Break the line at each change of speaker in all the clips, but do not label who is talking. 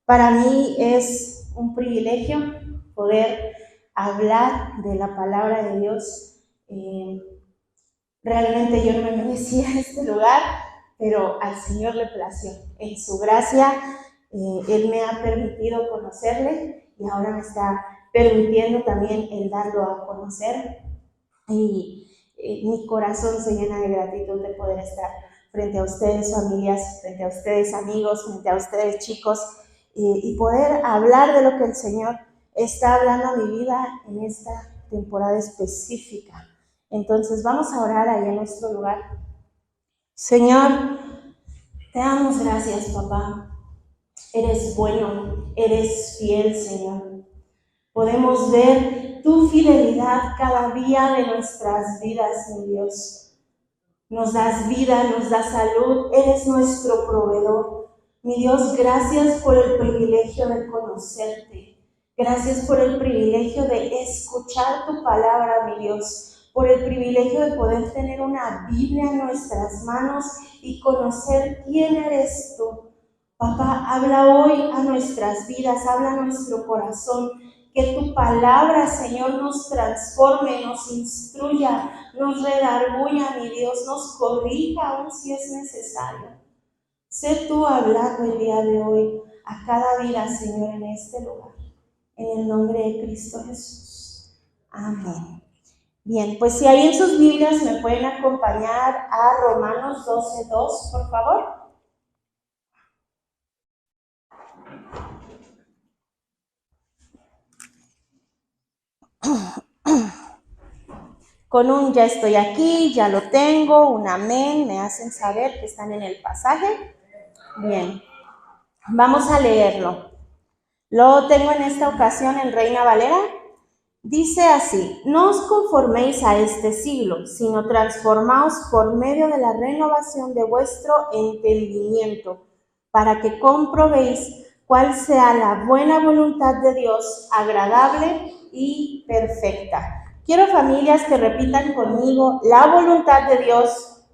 Para mí es un privilegio poder hablar de la palabra de Dios. Realmente yo no me merecía este lugar, pero al Señor le plació. En su gracia, Él me ha permitido conocerle y ahora me está permitiendo también el darlo a conocer. Y mi corazón se llena de gratitud de poder estar frente a ustedes, familias, frente a ustedes, amigos, frente a ustedes, chicos, y poder hablar de lo que el Señor está hablando a mi vida en esta temporada específica. Entonces vamos a orar ahí en nuestro lugar. Señor, te damos gracias, papá. Eres bueno, eres fiel, Señor. Podemos ver tu fidelidad cada día de nuestras vidas, mi Dios. Nos das vida, nos das salud, eres nuestro proveedor. Mi Dios, gracias por el privilegio de conocerte. Gracias por el privilegio de escuchar tu palabra, mi Dios. Por el privilegio de poder tener una Biblia en nuestras manos y conocer quién eres tú. Papá, habla hoy a nuestras vidas, habla a nuestro corazón. Que tu palabra, Señor, nos transforme, nos instruya, nos redarguya, mi Dios, nos corrija aún si es necesario. Sé tú hablando el día de hoy a cada vida, Señor, en este lugar. En el nombre de Cristo Jesús. Amén. Bien, pues si ahí en sus Biblias me pueden acompañar a Romanos 12:2, por favor. Con un ya estoy aquí, ya lo tengo, un amén, me hacen saber que están en el pasaje. Bien, vamos a leerlo. Lo tengo en esta ocasión en Reina Valera. Dice así: no os conforméis a este siglo, sino transformaos por medio de la renovación de vuestro entendimiento, para que comprobéis cuál sea la buena voluntad de Dios, agradable y perfecta. Quiero, familias, que repitan conmigo: la voluntad de Dios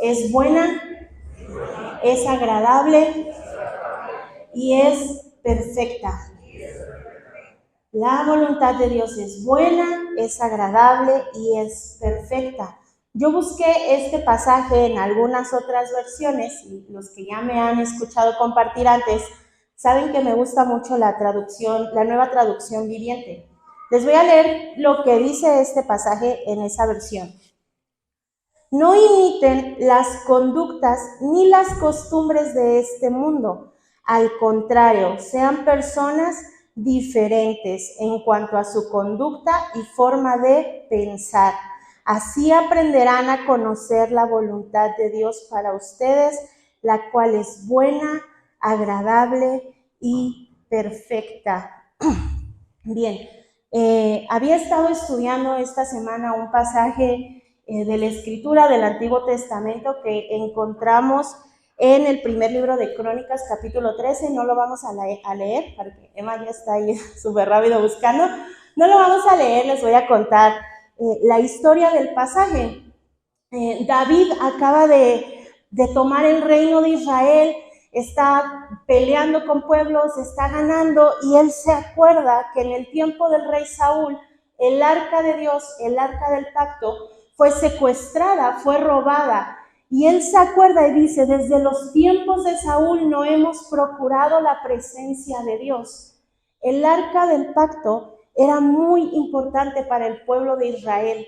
es buena, es agradable y es perfecta. La voluntad de Dios es buena, es agradable y es perfecta. Yo busqué este pasaje en algunas otras versiones, y los que ya me han escuchado compartir antes saben que me gusta mucho la traducción, la Nueva Traducción Viviente. Les voy a leer lo que dice este pasaje en esa versión. No imiten las conductas ni las costumbres de este mundo. Al contrario, sean personas diferentes en cuanto a su conducta y forma de pensar. Así aprenderán a conocer la voluntad de Dios para ustedes, la cual es buena, agradable y perfecta. Bien, había estado estudiando esta semana un pasaje de la Escritura del Antiguo Testamento que encontramos en el primer libro de Crónicas, capítulo 13. No lo vamos a leer, porque Emma ya está ahí súper rápido buscando. No lo vamos a leer, les voy a contar la historia del pasaje. David acaba de tomar el reino de Israel, está peleando con pueblos, está ganando, y él se acuerda que en el tiempo del rey Saúl, el arca de Dios, el arca del pacto, fue secuestrada, fue robada. Y él se acuerda y dice: desde los tiempos de Saúl no hemos procurado la presencia de Dios. El arca del pacto era muy importante para el pueblo de Israel.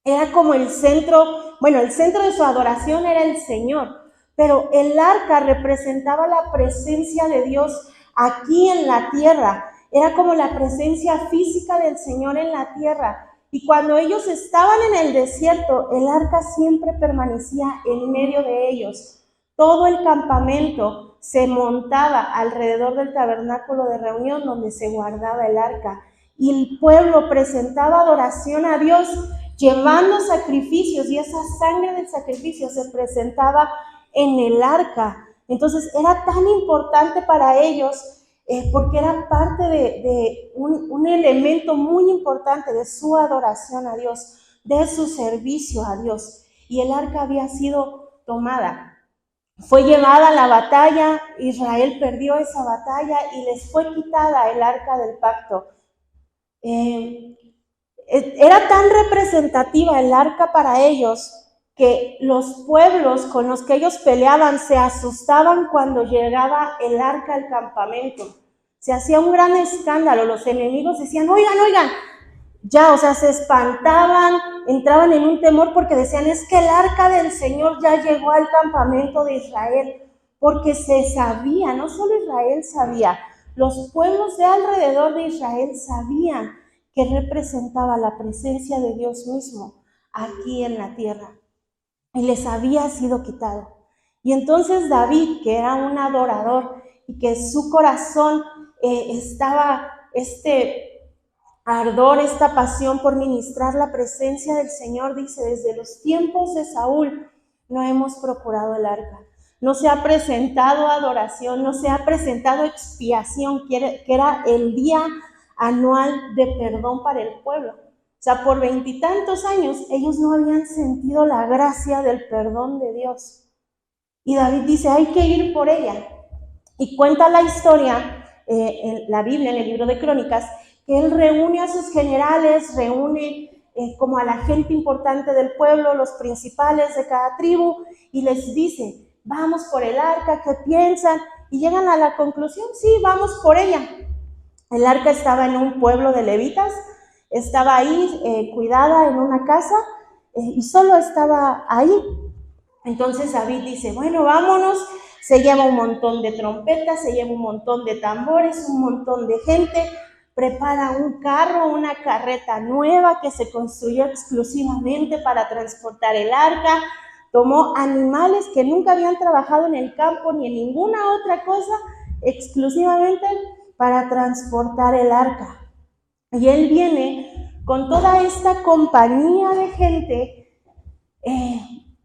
Era como el centro de su adoración era el Señor, pero el arca representaba la presencia de Dios aquí en la tierra. Era como la presencia física del Señor en la tierra. Y cuando ellos estaban en el desierto, el arca siempre permanecía en medio de ellos. Todo el campamento se montaba alrededor del tabernáculo de reunión donde se guardaba el arca. Y el pueblo presentaba adoración a Dios llevando sacrificios, y esa sangre del sacrificio se presentaba en el arca. Entonces era tan importante para ellos porque era parte de un elemento muy importante de su adoración a Dios, de su servicio a Dios. Y el arca había sido tomada. fue llevada a la batalla, Israel perdió esa batalla y les fue quitada el arca del pacto. Era tan representativa el arca para ellos que los pueblos con los que ellos peleaban se asustaban cuando llegaba el arca al campamento. Se hacía un gran escándalo, los enemigos decían, oigan, ya, o sea, se espantaban, entraban en un temor porque decían, es que el arca del Señor ya llegó al campamento de Israel, porque se sabía, no solo Israel sabía, los pueblos de alrededor de Israel sabían que representaba la presencia de Dios mismo aquí en la tierra, y les había sido quitado. Y entonces David, que era un adorador y que su corazón estaba ardor, esta pasión por ministrar la presencia del Señor, dice, desde los tiempos de Saúl no hemos procurado el arca. No se ha presentado adoración, no se ha presentado expiación, que era el día anual de perdón para el pueblo. O sea, por 20 y tantos años ellos no habían sentido la gracia del perdón de Dios. Y David dice, hay que ir por ella. Y cuenta la historia en la Biblia, en el libro de Crónicas, que él reúne a sus generales, reúne como a la gente importante del pueblo, los principales de cada tribu, y les dice, vamos por el arca, ¿qué piensan? Y llegan a la conclusión, sí, vamos por ella. El arca estaba en un pueblo de levitas, estaba ahí cuidada en una casa y solo estaba ahí. Entonces David dice, bueno, vámonos, se lleva un montón de trompetas, se lleva un montón de tambores, un montón de gente, prepara un carro, una carreta nueva que se construyó exclusivamente para transportar el arca, tomó animales que nunca habían trabajado en el campo ni en ninguna otra cosa, exclusivamente para transportar el arca. Y él viene con toda esta compañía de gente,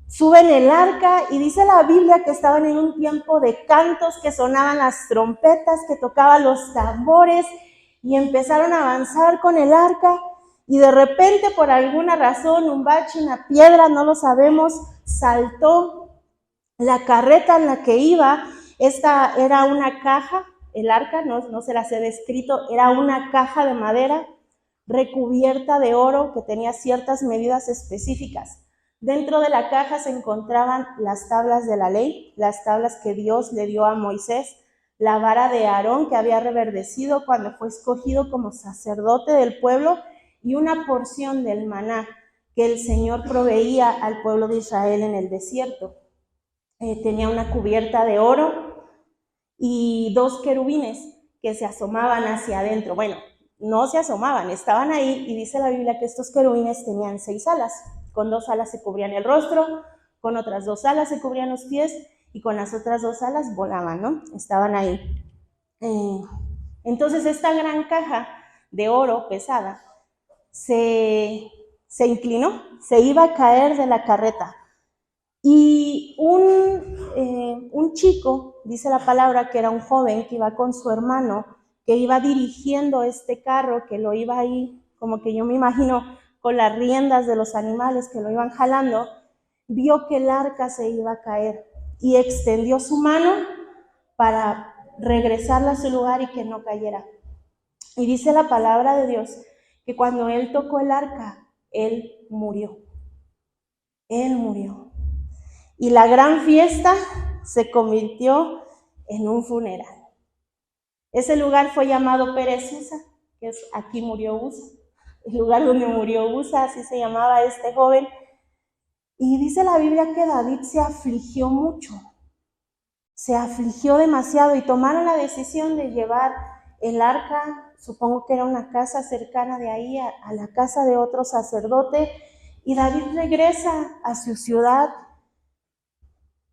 suben el arca y dice la Biblia que estaban en un tiempo de cantos, que sonaban las trompetas, que tocaban los tambores y empezaron a avanzar con el arca y de repente por alguna razón, un bache, una piedra, no lo sabemos, saltó la carreta en la que iba. Esta era una caja, el arca, no se las he descrito, era una caja de madera recubierta de oro que tenía ciertas medidas específicas. Dentro de la caja se encontraban las tablas de la ley, las tablas que Dios le dio a Moisés, la vara de Aarón que había reverdecido cuando fue escogido como sacerdote del pueblo y una porción del maná que el Señor proveía al pueblo de Israel en el desierto. Tenía una cubierta de oro y 2 querubines que se asomaban hacia adentro. Bueno, no se asomaban, estaban ahí y dice la Biblia que estos querubines tenían 6 alas. Con 2 alas se cubrían el rostro, con otras 2 alas se cubrían los pies y con las otras 2 alas volaban, ¿no? Estaban ahí. Entonces esta gran caja de oro pesada se inclinó, se iba a caer de la carreta. Y un chico, dice la palabra, que era un joven que iba con su hermano, que iba dirigiendo este carro, que lo iba ahí, como que yo me imagino, con las riendas de los animales que lo iban jalando, vio que el arca se iba a caer y extendió su mano para regresarla a su lugar y que no cayera. Y dice la palabra de Dios que cuando él tocó el arca, él murió. Él murió. Y la gran fiesta se convirtió en un funeral. Ese lugar fue llamado Pérez Uza, que es aquí murió Uza. El lugar donde murió Uza, así se llamaba este joven. Y dice la Biblia que David se afligió mucho, se afligió demasiado y tomaron la decisión de llevar el arca, supongo que era una casa cercana de ahí, a la casa de otro sacerdote, y David regresa a su ciudad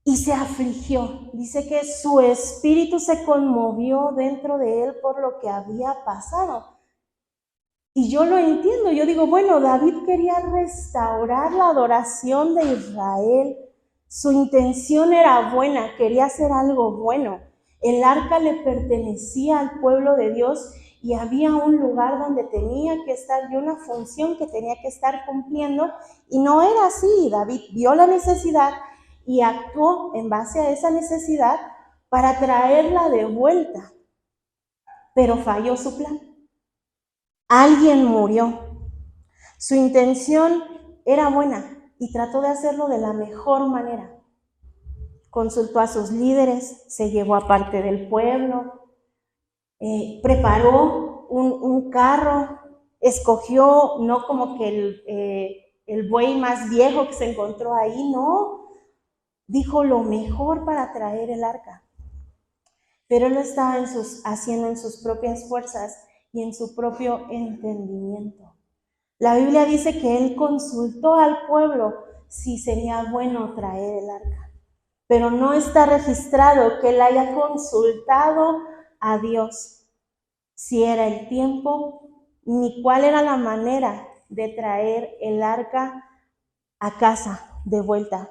y se afligió. Dice que su espíritu se conmovió dentro de él por lo que había pasado. Y yo lo entiendo, yo digo, bueno, David quería restaurar la adoración de Israel. Su intención era buena, quería hacer algo bueno. El arca le pertenecía al pueblo de Dios y había un lugar donde tenía que estar y una función que tenía que estar cumpliendo. Y no era así. David vio la necesidad y actuó en base a esa necesidad para traerla de vuelta, pero falló su plan. Alguien murió. Su intención era buena y trató de hacerlo de la mejor manera. Consultó a sus líderes, se llevó a parte del pueblo, preparó un carro, escogió no como que el buey más viejo que se encontró ahí, no, dijo lo mejor para traer el arca. Pero él lo estaba haciendo en sus propias fuerzas y en su propio entendimiento. La Biblia dice que él consultó al pueblo si sería bueno traer el arca, pero no está registrado que él haya consultado a Dios si era el tiempo ni cuál era la manera de traer el arca a casa de vuelta.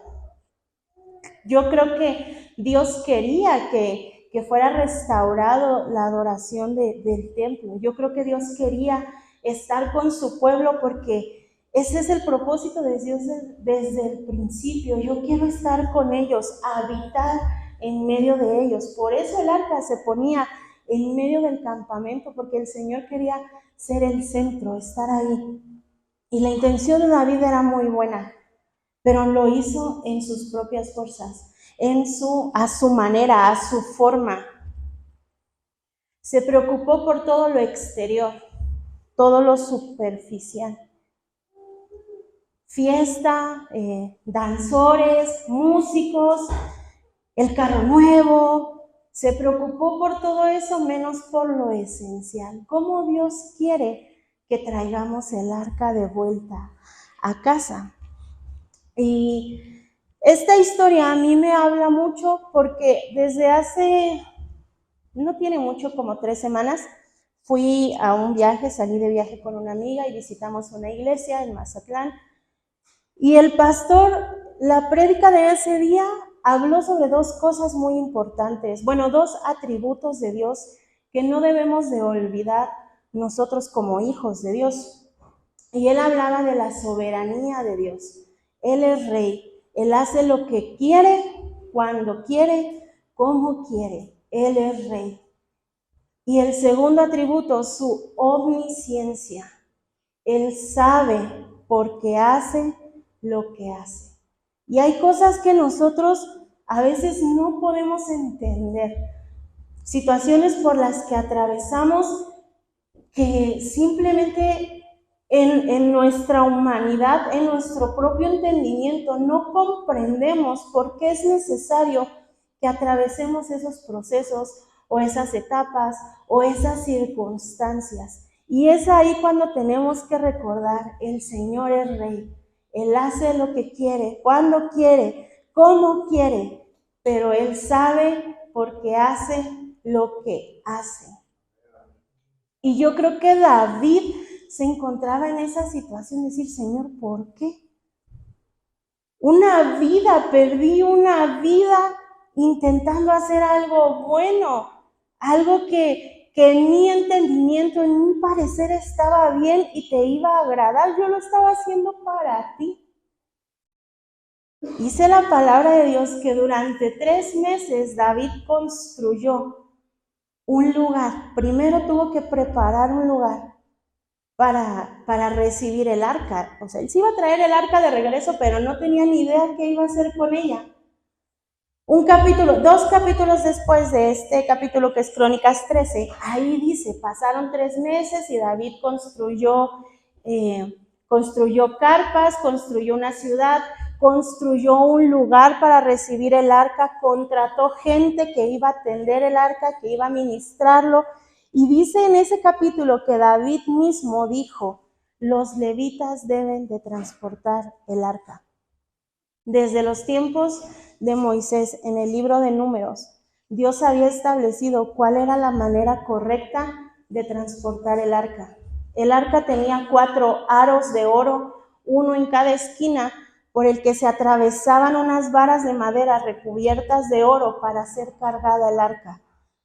Yo creo que Dios quería que fuera restaurado la adoración del templo. Yo creo que Dios quería estar con su pueblo porque ese es el propósito de Dios desde el principio. Yo quiero estar con ellos, habitar en medio de ellos. Por eso el arca se ponía en medio del campamento, porque el Señor quería ser el centro, estar ahí. Y la intención de David era muy buena, pero lo hizo en sus propias fuerzas, a su manera, a su forma. Se preocupó por todo lo exterior, todo lo superficial. Fiesta, danzores, músicos, el carro nuevo. Se preocupó por todo eso menos por lo esencial. ¿Cómo Dios quiere que traigamos el arca de vuelta a casa? Y esta historia a mí me habla mucho porque desde hace, no tiene mucho, como 3 semanas, fui a un viaje, salí de viaje con una amiga y visitamos una iglesia en Mazatlán. Y el pastor, la prédica de ese día, habló sobre 2 cosas muy importantes, 2 atributos de Dios que no debemos de olvidar nosotros como hijos de Dios. Y él hablaba de la soberanía de Dios. Él es rey, él hace lo que quiere, cuando quiere, como quiere. Él es rey. Y el segundo atributo, su omnisciencia. Él sabe por qué hace lo que hace. Y hay cosas que nosotros a veces no podemos entender. Situaciones por las que atravesamos que simplemente en nuestra humanidad, en nuestro propio entendimiento, no comprendemos por qué es necesario que atravesemos esos procesos o esas etapas o esas circunstancias. Y es ahí cuando tenemos que recordar, el Señor es Rey. Él hace lo que quiere, cuando quiere, cómo quiere, pero Él sabe por qué hace lo que hace. Y yo creo que David se encontraba en esa situación de decir, Señor, ¿por qué? Perdí una vida intentando hacer algo bueno, algo que en mi entendimiento, en mi parecer estaba bien y te iba a agradar. Yo lo estaba haciendo para ti. Dice la palabra de Dios que durante 3 meses David construyó un lugar. Primero tuvo que preparar un lugar para recibir el arca. O sea, él se iba a traer el arca de regreso, pero no tenía ni idea qué iba a hacer con ella. 2 capítulos después de este capítulo, que es Crónicas 13, ahí dice, pasaron 3 meses y David construyó carpas, construyó una ciudad, construyó un lugar para recibir el arca, contrató gente que iba a atender el arca, que iba a ministrarlo. Y dice en ese capítulo que David mismo dijo, los levitas deben de transportar el arca. Desde los tiempos de Moisés, en el libro de Números, Dios había establecido cuál era la manera correcta de transportar el arca. El arca tenía 4 aros de oro, uno en cada esquina, por el que se atravesaban unas varas de madera recubiertas de oro para ser cargada el arca.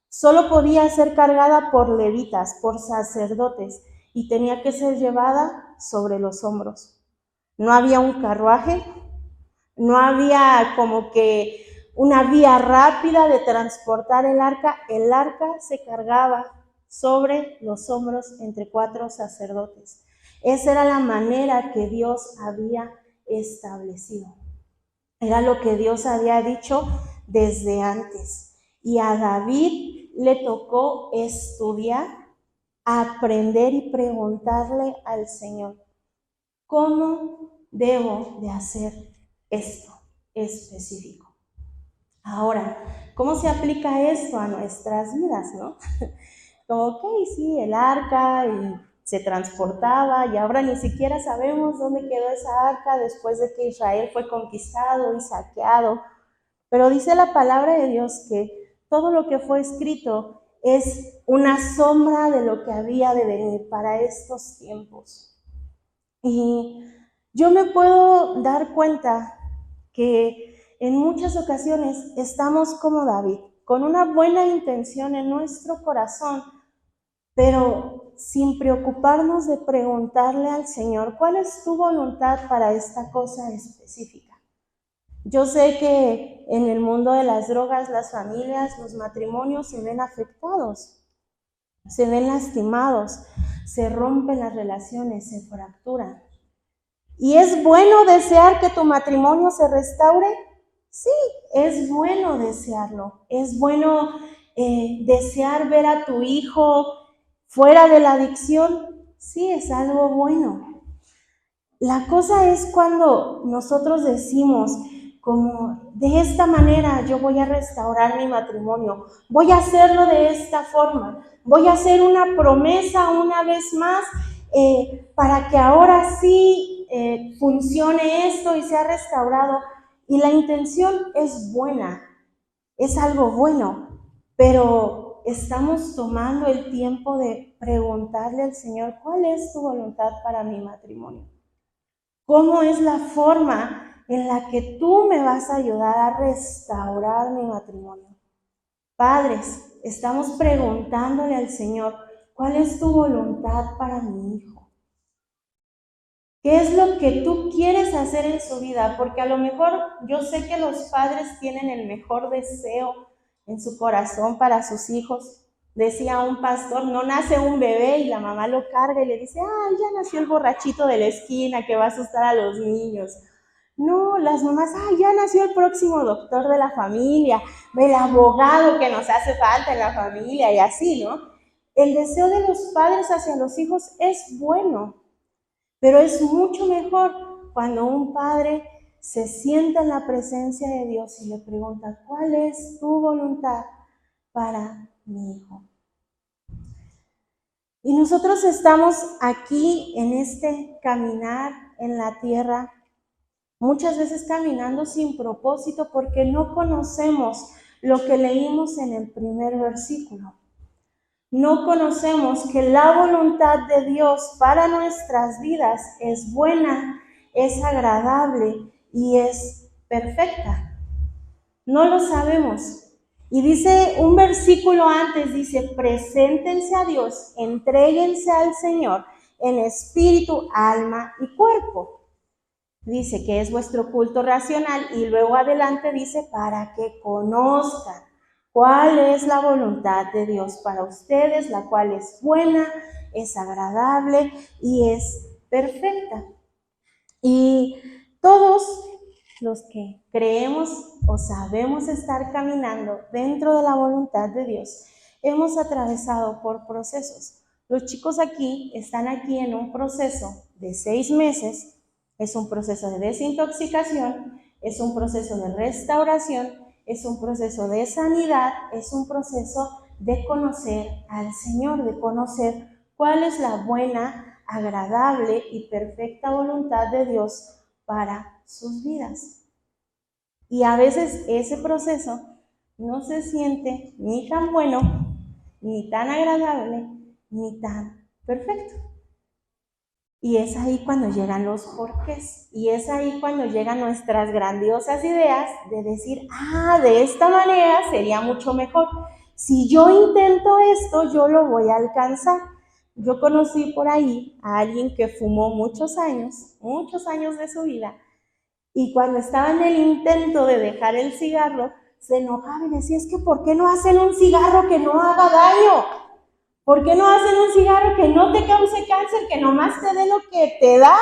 Solo podía ser cargada por levitas, por sacerdotes, y tenía que ser llevada sobre los hombros. No había un carruaje, No había como que una vía rápida de transportar el arca se cargaba sobre los hombros entre 4 sacerdotes. Esa era la manera que Dios había establecido. Era lo que Dios había dicho desde antes. Y a David le tocó estudiar, aprender y preguntarle al Señor, ¿cómo debo de hacer esto específico? Ahora, ¿cómo se aplica esto a nuestras vidas, no? Como, ok, sí, el arca y se transportaba y ahora ni siquiera sabemos dónde quedó esa arca después de que Israel fue conquistado y saqueado. Pero dice la palabra de Dios que todo lo que fue escrito es una sombra de lo que había de venir para estos tiempos. Y yo me puedo dar cuenta que en muchas ocasiones estamos como David, con una buena intención en nuestro corazón, pero sin preocuparnos de preguntarle al Señor, ¿cuál es tu voluntad para esta cosa específica? Yo sé que en el mundo de las drogas, las familias, los matrimonios se ven afectados, se ven lastimados, se rompen las relaciones, se fracturan. ¿Y es bueno desear que tu matrimonio se restaure? Sí, es bueno desearlo. Es bueno desear ver a tu hijo fuera de la adicción. Sí, es algo bueno. La cosa es cuando nosotros decimos, como de esta manera yo voy a restaurar mi matrimonio, voy a hacerlo de esta forma, voy a hacer una promesa una vez más para que ahora sí funcione esto y sea restaurado. Y la intención es buena, es algo bueno, pero estamos tomando el tiempo de preguntarle al Señor, ¿cuál es tu voluntad para mi matrimonio? ¿Cómo es la forma en la que tú me vas a ayudar a restaurar mi matrimonio? Padres, estamos preguntándole al Señor, ¿cuál es tu voluntad para mi hijo? ¿Qué es lo que tú quieres hacer en su vida? Porque a lo mejor yo sé que los padres tienen el mejor deseo en su corazón para sus hijos. Decía un pastor, no nace un bebé y la mamá lo carga y le dice, ay, ya nació el borrachito de la esquina que va a asustar a los niños. No, las mamás, ay, ya nació el próximo doctor de la familia, el abogado que nos hace falta en la familia y así, ¿no? El deseo de los padres hacia los hijos es bueno, pero es mucho mejor cuando un padre se sienta en la presencia de Dios y le pregunta, ¿cuál es tu voluntad para mi hijo? Y nosotros estamos aquí en este caminar en la tierra, muchas veces caminando sin propósito porque no conocemos lo que leímos en el primer versículo. No conocemos que la voluntad de Dios para nuestras vidas es buena, es agradable y es perfecta. No lo sabemos. Y dice un versículo antes, dice, preséntense a Dios, entréguense al Señor en espíritu, alma y cuerpo. Dice que es vuestro culto racional y luego adelante dice para que conozcan cuál es la voluntad de Dios para ustedes, la cual es buena, es agradable y es perfecta. Y todos los que creemos o sabemos estar caminando dentro de la voluntad de Dios, hemos atravesado por procesos. Los chicos aquí están aquí en un proceso de 6 meses, es un proceso de desintoxicación, es un proceso de restauración, es un proceso de sanidad, es un proceso de conocer al Señor, de conocer cuál es la buena, agradable y perfecta voluntad de Dios para sus vidas. Y a veces ese proceso no se siente ni tan bueno, ni tan agradable, ni tan perfecto. Y es ahí cuando llegan los porqués. Y es ahí cuando llegan nuestras grandiosas ideas de decir, de esta manera sería mucho mejor. Si yo intento esto, yo lo voy a alcanzar. Yo conocí por ahí a alguien que fumó muchos años de su vida, Y cuando estaba en el intento de dejar el cigarro, se enojaba y decía, es que ¿por qué no hacen un cigarro que no haga daño? ¿Por qué no hacen un cigarro que no te cause cáncer, que nomás te dé lo que te da,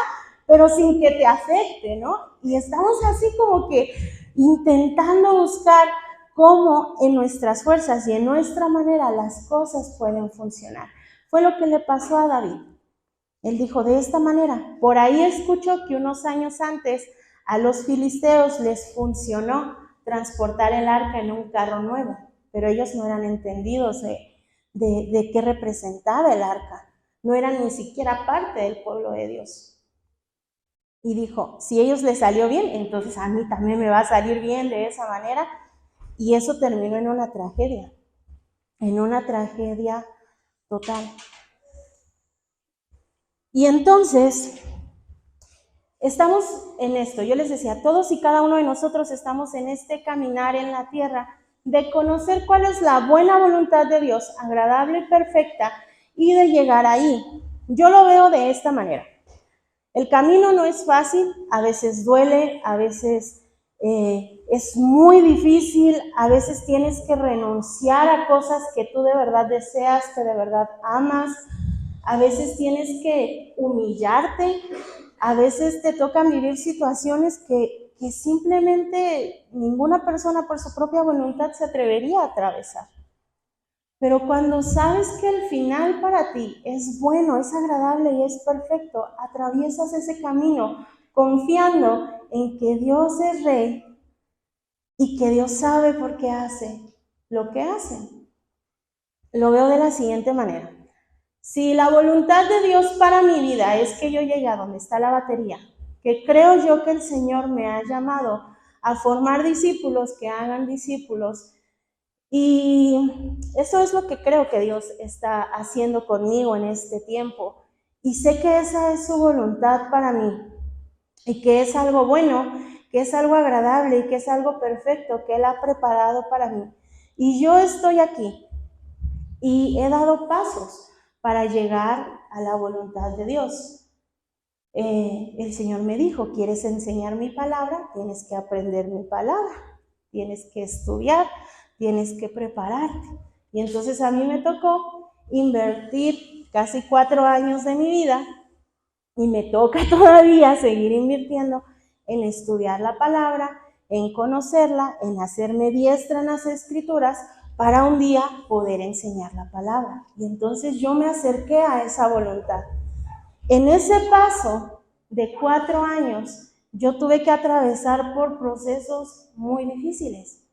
pero sin que te afecte, ¿no? Y estamos así como que intentando buscar cómo en nuestras fuerzas y en nuestra manera las cosas pueden funcionar. Fue lo que le pasó a David. Él dijo, de esta manera. Por ahí escucho que unos años antes a los filisteos les funcionó transportar el arca en un carro nuevo, pero ellos no eran entendidos de qué representaba el arca. No eran ni siquiera parte del pueblo de Dios. Y dijo, si a ellos les salió bien, entonces a mí también me va a salir bien de esa manera. Y eso terminó en una tragedia total. Y entonces, estamos en esto, yo les decía, todos y cada uno de nosotros estamos en este caminar en la tierra de conocer cuál es la buena voluntad de Dios, agradable y perfecta, y de llegar ahí. Yo lo veo de esta manera. El camino no es fácil, a veces duele, a veces es muy difícil, a veces tienes que renunciar a cosas que tú de verdad deseas, que de verdad amas, a veces tienes que humillarte, a veces te tocan vivir situaciones que simplemente ninguna persona por su propia voluntad se atrevería a atravesar. Pero cuando sabes que el final para ti es bueno, es agradable y es perfecto, atraviesas ese camino confiando en que Dios es Rey y que Dios sabe por qué hace lo que hace. Lo veo de la siguiente manera. Si la voluntad de Dios para mi vida es que yo llegue a donde está la batería, que creo yo que el Señor me ha llamado a formar discípulos que hagan discípulos, y eso es lo que creo que Dios está haciendo conmigo en este tiempo. Y sé que esa es su voluntad para mí. Y que es algo bueno, que es algo agradable y que es algo perfecto que Él ha preparado para mí. Y yo estoy aquí y he dado pasos para llegar a la voluntad de Dios. El Señor me dijo, ¿quieres enseñar mi palabra? Tienes que aprender mi palabra. Tienes que estudiar, tienes que prepararte. Y entonces a mí me tocó invertir casi 4 años de mi vida y me toca todavía seguir invirtiendo en estudiar la palabra, en conocerla, en hacerme diestra en las escrituras para un día poder enseñar la palabra. Y entonces yo me acerqué a esa voluntad. En ese paso de 4 años, yo tuve que atravesar por procesos muy difíciles.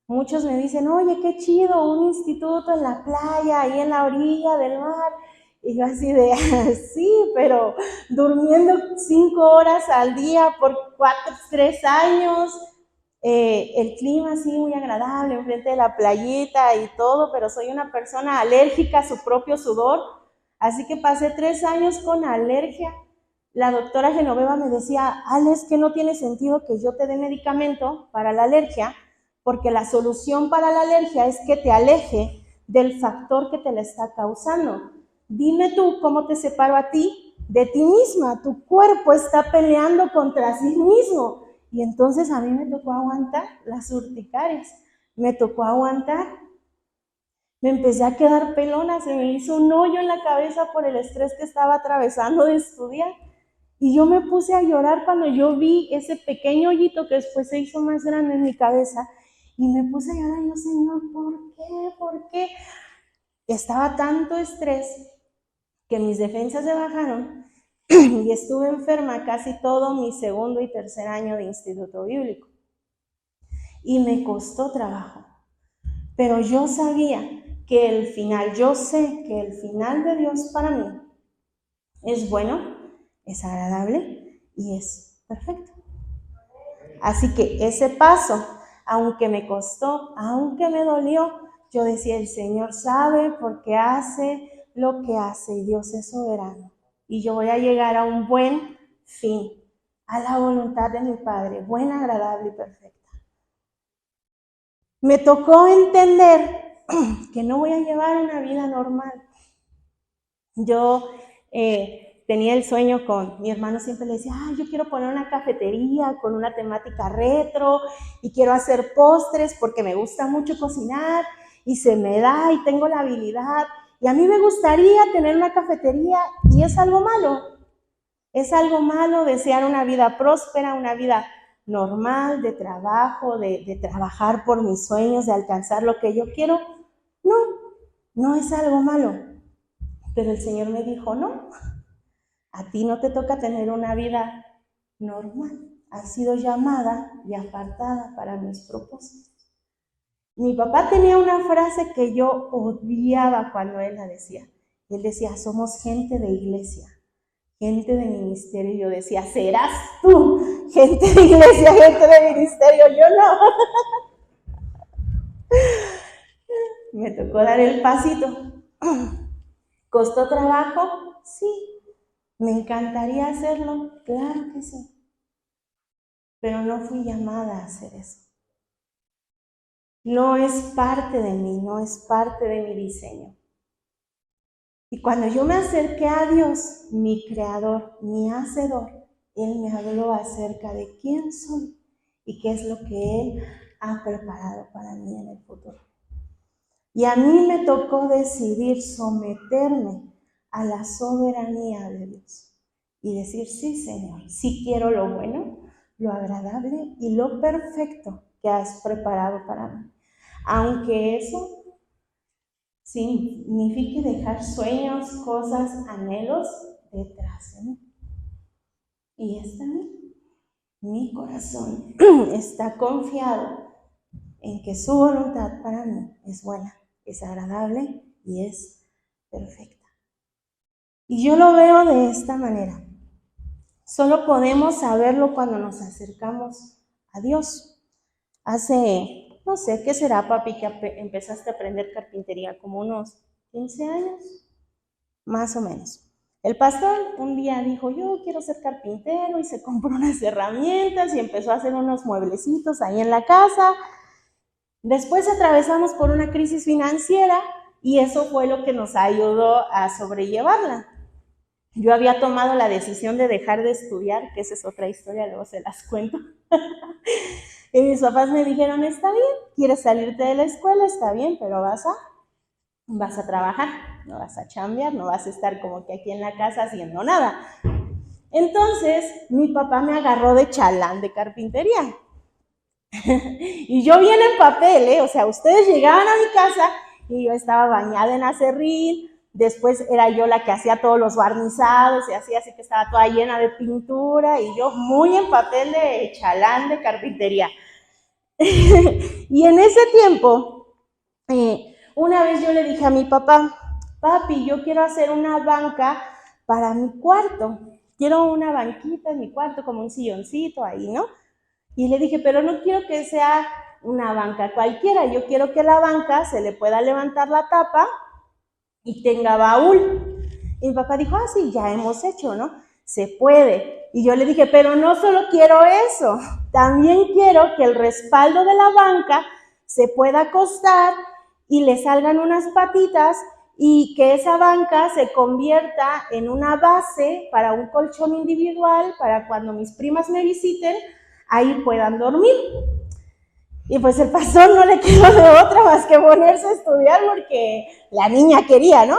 Muchos me dicen, oye, qué chido, un instituto en la playa, ahí en la orilla del mar. Y yo así de, sí, pero durmiendo 5 horas al día por 3 años, el clima así muy agradable, enfrente de la playita y todo, pero soy una persona alérgica a su propio sudor, así que pasé 3 años con alergia. La doctora Genoveva me decía, Alex, que no tiene sentido que yo te dé medicamento para la alergia, porque la solución para la alergia es que te aleje del factor que te la está causando. Dime tú cómo te separo a ti de ti misma. Tu cuerpo está peleando contra sí mismo. Y entonces a mí me tocó aguantar las urticarias. Me tocó aguantar. Me empecé a quedar pelona. Se me hizo un hoyo en la cabeza por el estrés que estaba atravesando de estudiar. Y yo me puse a llorar cuando yo vi ese pequeño hoyito que después se hizo más grande en mi cabeza. Y me puse a llorar y yo, Señor, ¿por qué? ¿Por qué? Estaba tanto estrés que mis defensas se bajaron y estuve enferma casi todo mi segundo y tercer año de instituto bíblico. Y me costó trabajo. Pero yo sabía que el final, yo sé que el final de Dios para mí es bueno, es agradable y es perfecto. Así que ese paso, aunque me costó, aunque me dolió, yo decía, el Señor sabe por qué hace lo que hace y Dios es soberano. Y yo voy a llegar a un buen fin, a la voluntad de mi Padre, buena, agradable y perfecta. Me tocó entender que no voy a llevar una vida normal. Yo tenía el sueño con mi hermano, siempre le decía, yo quiero poner una cafetería con una temática retro y quiero hacer postres porque me gusta mucho cocinar y se me da y tengo la habilidad y a mí me gustaría tener una cafetería y es algo malo. Es algo malo desear una vida próspera, una vida normal, de trabajo, de trabajar por mis sueños, de alcanzar lo que yo quiero. No, no es algo malo. Pero el Señor me dijo, no, a ti no te toca tener una vida normal. Has sido llamada y apartada para mis propósitos. Mi papá tenía una frase que yo odiaba cuando él la decía. Él decía, somos gente de iglesia, gente de ministerio. Y yo decía, serás tú, gente de iglesia, gente de ministerio. Yo no. Me tocó dar el pasito. ¿Costó trabajo? Sí. ¿Me encantaría hacerlo? Claro que sí. Pero no fui llamada a hacer eso. No es parte de mí, no es parte de mi diseño. Y cuando yo me acerqué a Dios, mi creador, mi hacedor, Él me habló acerca de quién soy y qué es lo que Él ha preparado para mí en el futuro. Y a mí me tocó decidir someterme a la soberanía de Dios y decir, sí, Señor, sí quiero lo bueno, lo agradable y lo perfecto que has preparado para mí. Aunque eso signifique dejar sueños, cosas, anhelos detrás de mí. Y está bien. Mi corazón está confiado en que su voluntad para mí es buena, es agradable y es perfecta. Y yo lo veo de esta manera. Solo podemos saberlo cuando nos acercamos a Dios. Hace, no sé, ¿qué será, papi, que empezaste a aprender carpintería? Como unos 15 años, más o menos. El pastor un día dijo, yo quiero ser carpintero, y se compró unas herramientas y empezó a hacer unos mueblecitos ahí en la casa. Después atravesamos por una crisis financiera y eso fue lo que nos ayudó a sobrellevarla. Yo había tomado la decisión de dejar de estudiar, que esa es otra historia, luego se las cuento. Y mis papás me dijeron, está bien, quieres salirte de la escuela, está bien, pero vas a trabajar, no vas a chambear, no vas a estar como que aquí en la casa haciendo nada. Entonces, mi papá me agarró de chalán de carpintería. Y yo bien en papel, o sea, ustedes llegaban a mi casa y yo estaba bañada en acerrín. Después era yo la que hacía todos los barnizados y así que estaba toda llena de pintura y yo muy en papel de chalán de carpintería. Y en ese tiempo, una vez yo le dije a mi papá, papi, yo quiero hacer una banca para mi cuarto. Quiero una banquita en mi cuarto, como un silloncito ahí, ¿no? Y le dije, pero no quiero que sea una banca cualquiera, yo quiero que la banca se le pueda levantar la tapa y tenga baúl. Y mi papá dijo, sí, ya hemos hecho, ¿no? Se puede. Y yo le dije, pero no solo quiero eso, también quiero que el respaldo de la banca se pueda acostar y le salgan unas patitas y que esa banca se convierta en una base para un colchón individual para cuando mis primas me visiten, ahí puedan dormir. Y pues el pastor no le quedó de otra más que ponerse a estudiar porque la niña quería, ¿no?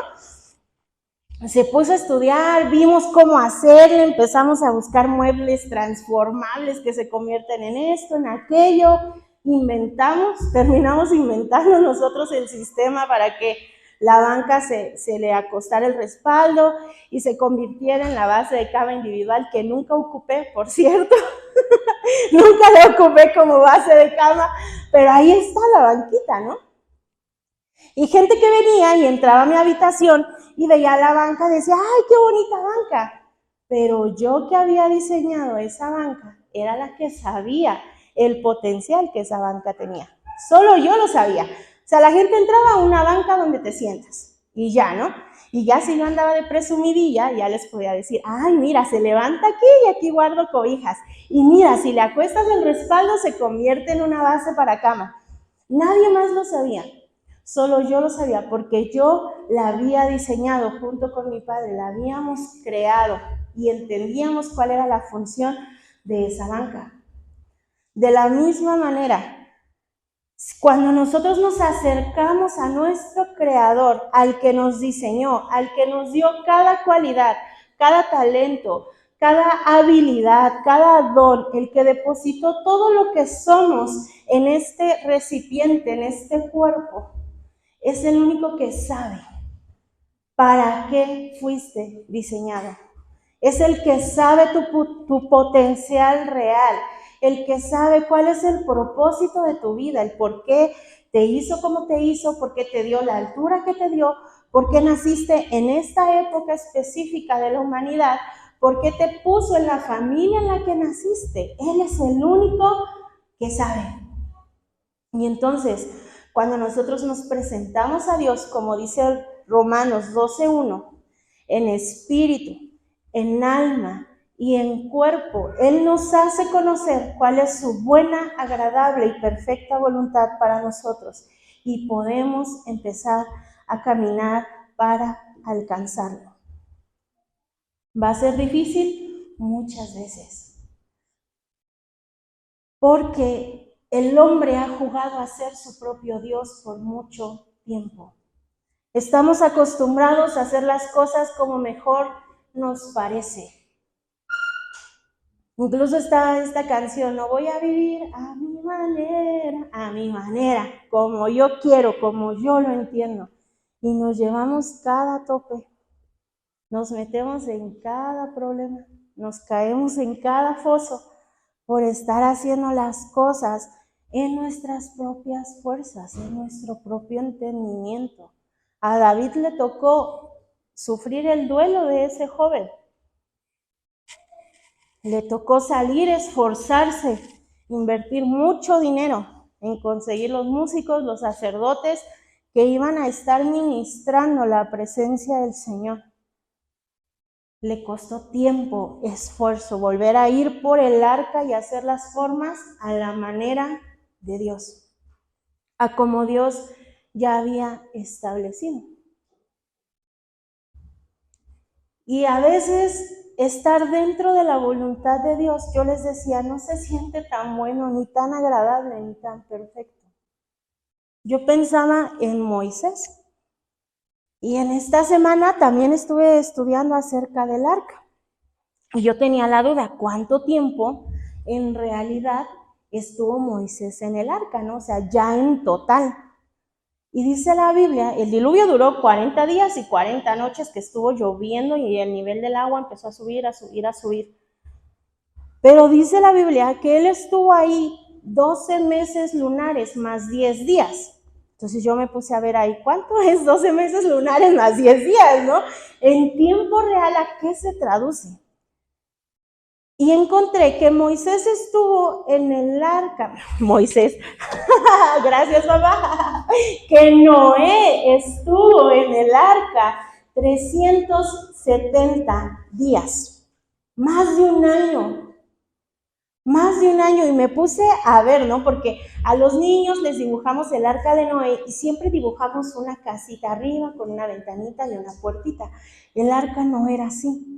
Se puso a estudiar, vimos cómo hacerlo, empezamos a buscar muebles transformables que se convierten en esto, en aquello, terminamos inventando nosotros el sistema para que la banca se le acostara el respaldo y se convirtiera en la base de cama individual que nunca ocupé, por cierto. Nunca la ocupé como base de cama, pero ahí está la banquita, ¿no? Y gente que venía y entraba a mi habitación y veía la banca, decía, ¡ay, qué bonita banca! Pero yo que había diseñado esa banca, era la que sabía el potencial que esa banca tenía. Solo yo lo sabía. O sea, la gente entraba a una banca donde te sientas y ya, ¿no? Y ya si yo andaba de presumidilla, ya les podía decir, ¡ay, mira, se levanta aquí y aquí guardo cobijas! Y mira, si le acuestas el respaldo, se convierte en una base para cama. Nadie más lo sabía. Solo yo lo sabía porque yo la había diseñado junto con mi padre, la habíamos creado y entendíamos cuál era la función de esa banca. De la misma manera, cuando nosotros nos acercamos a nuestro Creador, al que nos diseñó, al que nos dio cada cualidad, cada talento, cada habilidad, cada don, el que depositó todo lo que somos en este recipiente, en este cuerpo, es el único que sabe para qué fuiste diseñado. Es el que sabe tu potencial real, el que sabe cuál es el propósito de tu vida, el por qué te hizo como te hizo, por qué te dio la altura que te dio, por qué naciste en esta época específica de la humanidad, por qué te puso en la familia en la que naciste. Él es el único que sabe. Y entonces, cuando nosotros nos presentamos a Dios, como dice Romanos 12:1, en espíritu, en alma y en cuerpo, Él nos hace conocer cuál es su buena, agradable y perfecta voluntad para nosotros y podemos empezar a caminar para alcanzarlo. ¿Va a ser difícil? Muchas veces. Porque el hombre ha jugado a ser su propio Dios por mucho tiempo. Estamos acostumbrados a hacer las cosas como mejor nos parece. Incluso está esta canción, no voy a vivir a mi manera, como yo quiero, como yo lo entiendo. Y nos llevamos cada tope, nos metemos en cada problema, nos caemos en cada foso por estar haciendo las cosas en nuestras propias fuerzas, en nuestro propio entendimiento. A David le tocó sufrir el duelo de ese joven. Le tocó salir, esforzarse, invertir mucho dinero en conseguir los músicos, los sacerdotes que iban a estar ministrando la presencia del Señor. Le costó tiempo, esfuerzo, volver a ir por el arca y hacer las formas a la manera de Dios, a como Dios ya había establecido. Y a veces estar dentro de la voluntad de Dios, yo les decía, no se siente tan bueno, ni tan agradable, ni tan perfecto. Yo pensaba en Moisés. Y en esta semana también estuve estudiando acerca del arca. Y yo tenía la duda, ¿cuánto tiempo en realidad estuvo Moisés en el arca, ¿no? O sea, ya en total. Y dice la Biblia, el diluvio duró 40 días y 40 noches que estuvo lloviendo y el nivel del agua empezó a subir, a subir, a subir. Pero dice la Biblia que él estuvo ahí 12 meses lunares más 10 días. Entonces yo me puse a ver ahí, ¿cuánto es 12 meses lunares más 10 días, no? En tiempo real, ¿a qué se traduce? Y encontré que Moisés estuvo en el arca, Moisés, gracias mamá, que Noé estuvo en el arca 370 días, más de un año, y me puse a ver, ¿no? Porque a los niños les dibujamos el arca de Noé y siempre dibujamos una casita arriba con una ventanita y una puertita. El arca no era así.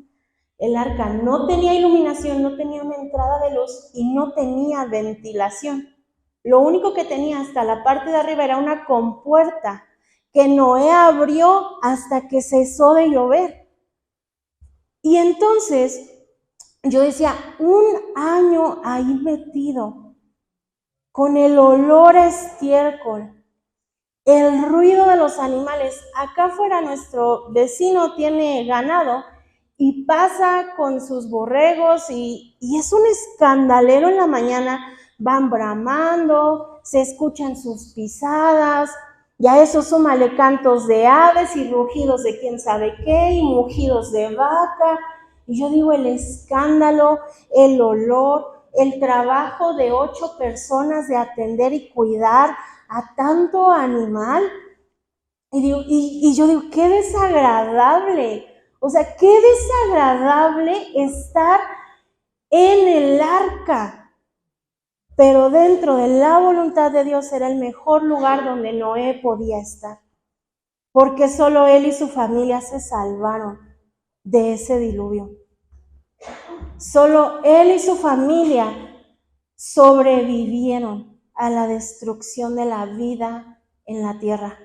El arca no tenía iluminación, no tenía una entrada de luz y no tenía ventilación. Lo único que tenía hasta la parte de arriba era una compuerta que Noé abrió hasta que cesó de llover. Y entonces yo decía, un año ahí metido, con el olor a estiércol, el ruido de los animales. Acá afuera nuestro vecino tiene ganado y pasa con sus borregos y es un escandalero en la mañana, van bramando, se escuchan sus pisadas, y a eso súmale cantos de aves y rugidos de quién sabe qué y mugidos de vaca. Y yo digo, el escándalo, el olor, el trabajo de 8 personas de atender y cuidar a tanto animal. Y yo digo, qué desagradable. O sea, qué desagradable estar en el arca. Pero dentro de la voluntad de Dios era el mejor lugar donde Noé podía estar. porque solo él y su familia se salvaron de ese diluvio. Solo él y su familia sobrevivieron a la destrucción de la vida en la tierra.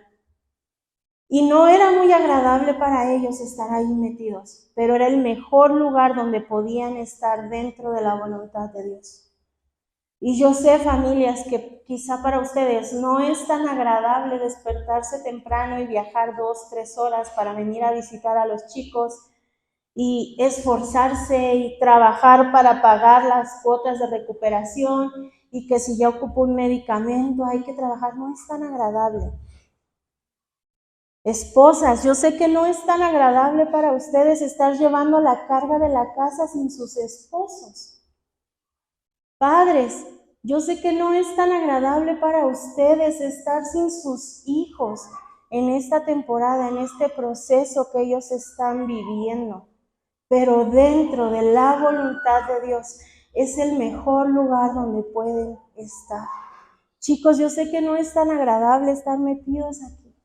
Y no era muy agradable para ellos estar ahí metidos, pero era el mejor lugar donde podían estar dentro de la voluntad de Dios. Y yo sé, familias, que quizá para ustedes no es tan agradable despertarse temprano y viajar 2, 3 horas para venir a visitar a los chicos y esforzarse y trabajar para pagar las cuotas de recuperación, y que si ya ocupo un medicamento hay que trabajar. No es tan agradable. Esposas, yo sé que no es tan agradable para ustedes estar llevando la carga de la casa sin sus esposos. Padres, yo sé que no es tan agradable para ustedes estar sin sus hijos en esta temporada, en este proceso que ellos están viviendo. Pero dentro de la voluntad de Dios es el mejor lugar donde pueden estar. Chicos, yo sé que no es tan agradable estar metidos aquí.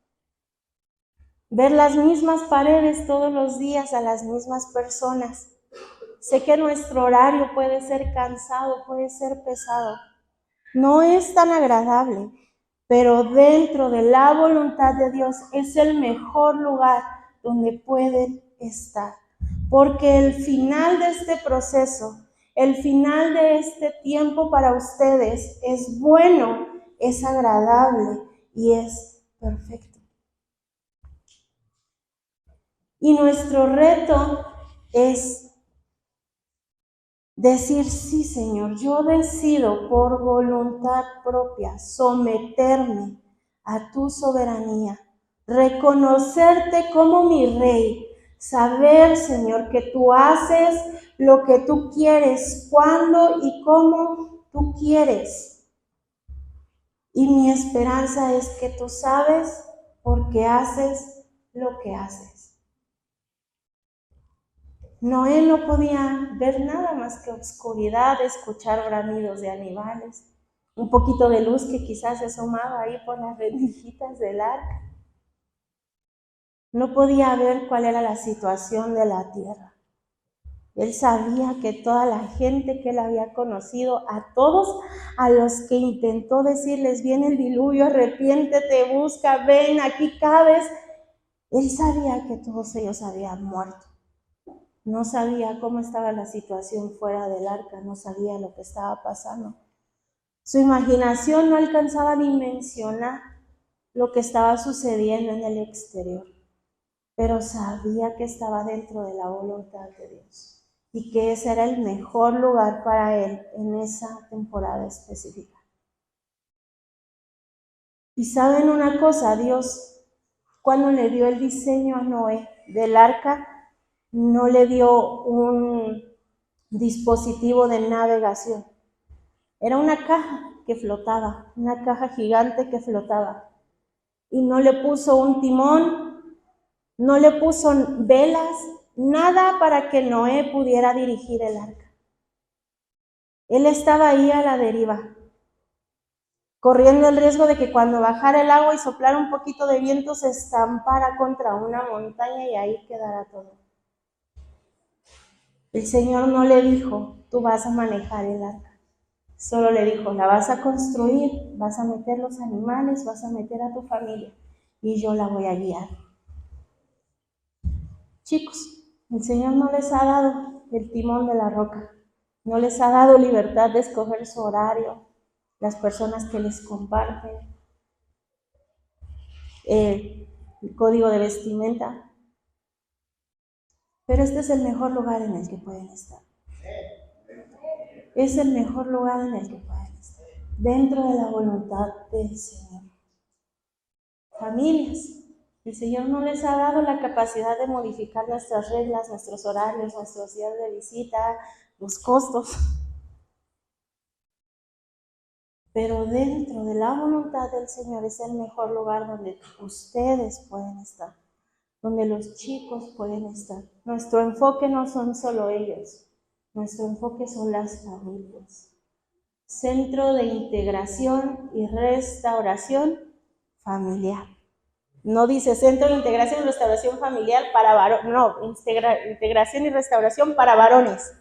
Ver las mismas paredes todos los días, a las mismas personas. Sé que nuestro horario puede ser cansado, puede ser pesado. No es tan agradable, pero dentro de la voluntad de Dios es el mejor lugar donde pueden estar. Porque el final de este proceso, el final de este tiempo para ustedes es bueno, es agradable y es perfecto. Y nuestro reto es decir: sí, Señor, yo decido por voluntad propia someterme a tu soberanía, reconocerte como mi Rey, saber, Señor, que tú haces lo que tú quieres, cuando y cómo tú quieres. Y mi esperanza es que tú sabes por qué haces lo que haces. Noé no podía ver nada más que oscuridad, escuchar bramidos de animales, un poquito de luz que quizás se asomaba ahí por las rendijitas del arca. No podía ver cuál era la situación de la tierra. Él sabía que toda la gente que él había conocido, a todos a los que intentó decirles: viene el diluvio, arrepiéntete, busca, ven, aquí cabes, él sabía que todos ellos habían muerto. No sabía cómo estaba la situación fuera del arca, no sabía lo que estaba pasando. Su imaginación no alcanzaba a dimensionar lo que estaba sucediendo en el exterior, pero sabía que estaba dentro de la voluntad de Dios y que ese era el mejor lugar para él en esa temporada específica. Y saben una cosa, Dios, cuando le dio el diseño a Noé del arca, no le dio un dispositivo de navegación. Era una caja que flotaba, una caja gigante que flotaba. Y no le puso un timón, no le puso velas, nada para que Noé pudiera dirigir el arca. Él estaba ahí a la deriva, corriendo el riesgo de que cuando bajara el agua y soplara un poquito de viento se estampara contra una montaña y ahí quedara todo. El Señor no le dijo: tú vas a manejar el arca. Solo le dijo: la vas a construir, vas a meter los animales, vas a meter a tu familia y yo la voy a guiar. Chicos, el Señor no les ha dado el timón de la roca, no les ha dado libertad de escoger su horario, las personas que les comparten, el código de vestimenta, pero este es el mejor lugar en el que pueden estar. Es el mejor lugar en el que pueden estar, dentro de la voluntad del Señor. Familias, el Señor no les ha dado la capacidad de modificar nuestras reglas, nuestros horarios, nuestros días de visita, los costos. Pero dentro de la voluntad del Señor es el mejor lugar donde ustedes pueden estar, donde los chicos pueden estar. Nuestro enfoque no son solo ellos, nuestro enfoque son las familias. Centro de integración y restauración familiar. No dice Centro de Integración y Restauración Familiar para varones, no, integración y restauración para varones.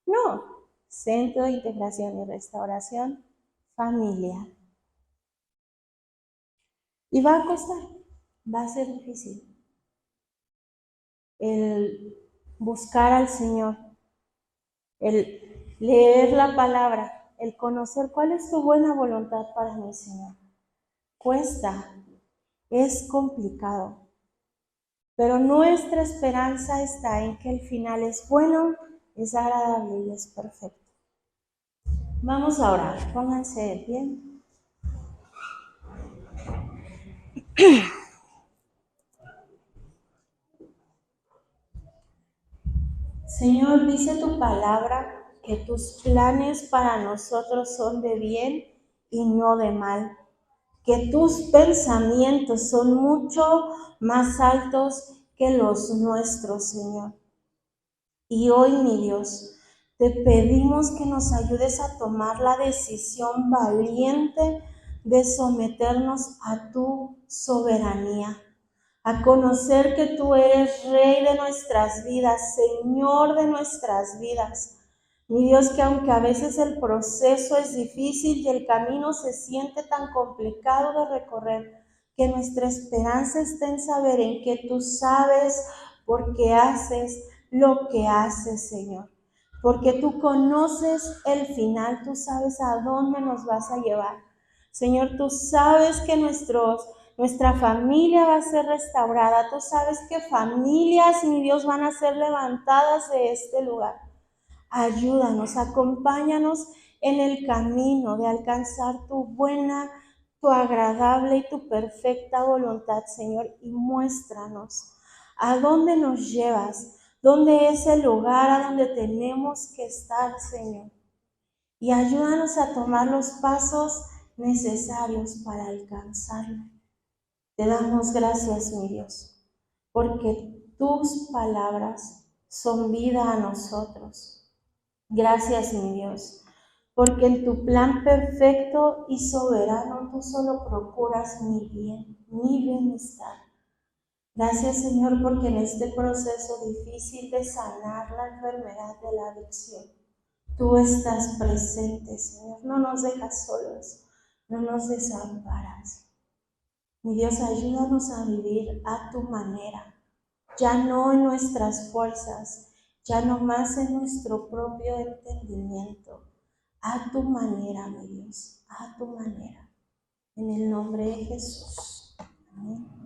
No, Centro de Integración y Restauración Familiar. Y va a costar, va a ser difícil el buscar al Señor, el leer la palabra, el conocer cuál es tu buena voluntad para mí, Señor. Cuesta, es complicado, pero nuestra esperanza está en que el final es bueno, es agradable y es perfecto. Vamos a orar, pónganse de pie. Señor, dice tu palabra que tus planes para nosotros son de bien y no de mal, que tus pensamientos son mucho más altos que los nuestros, Señor. Y hoy, mi Dios, te pedimos que nos ayudes a tomar la decisión valiente de someternos a tu soberanía, a conocer que tú eres Rey de nuestras vidas, Señor de nuestras vidas. Mi Dios, que aunque a veces el proceso es difícil y el camino se siente tan complicado de recorrer, que nuestra esperanza está en saber en que tú sabes por qué haces lo que haces, Señor. Porque tú conoces el final, tú sabes a dónde nos vas a llevar. Señor, tú sabes que nuestra familia va a ser restaurada. Tú sabes que familias, mi Dios, van a ser levantadas de este lugar. Ayúdanos, acompáñanos en el camino de alcanzar tu buena, tu agradable y tu perfecta voluntad, Señor, y muéstranos a dónde nos llevas, dónde es el lugar a donde tenemos que estar, Señor. Y ayúdanos a tomar los pasos necesarios para alcanzarlo. Te damos gracias, mi Dios, porque tus palabras son vida a nosotros. Gracias, mi Dios, porque en tu plan perfecto y soberano tú solo procuras mi bien, mi bienestar. Gracias, Señor, porque en este proceso difícil de sanar la enfermedad de la adicción, tú estás presente, Señor. No nos dejas solos, no nos desamparas. Mi Dios, ayúdanos a vivir a tu manera, ya no en nuestras fuerzas, ya no más en nuestro propio entendimiento, a tu manera, mi Dios, a tu manera. En el nombre de Jesús. Amén.